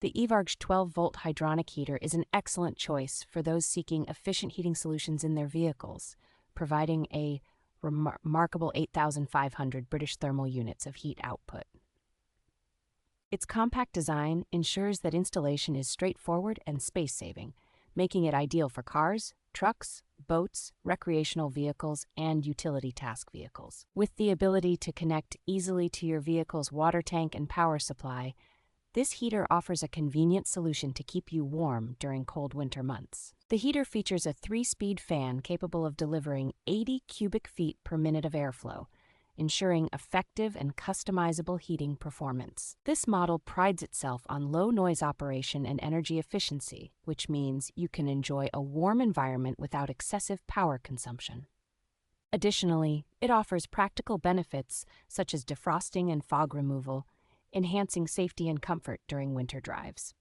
The Evargc 12V Hydronic heater is an excellent choice for those seeking efficient heating solutions in their vehicles, providing a remarkable 8,500 British thermal units of heat output. Its compact design ensures that installation is straightforward and space-saving, making it ideal for cars, trucks, boats, recreational vehicles, and utility task vehicles. With the ability to connect easily to your vehicle's water tank and power supply, this heater offers a convenient solution to keep you warm during cold winter months. The heater features a 3-speed fan capable of delivering 80 cubic feet per minute of airflow, ensuring effective and customizable heating performance. This model prides itself on low noise operation and energy efficiency, which means you can enjoy a warm environment without excessive power consumption. Additionally, it offers practical benefits such as defrosting and fog removal, enhancing safety and comfort during winter drives.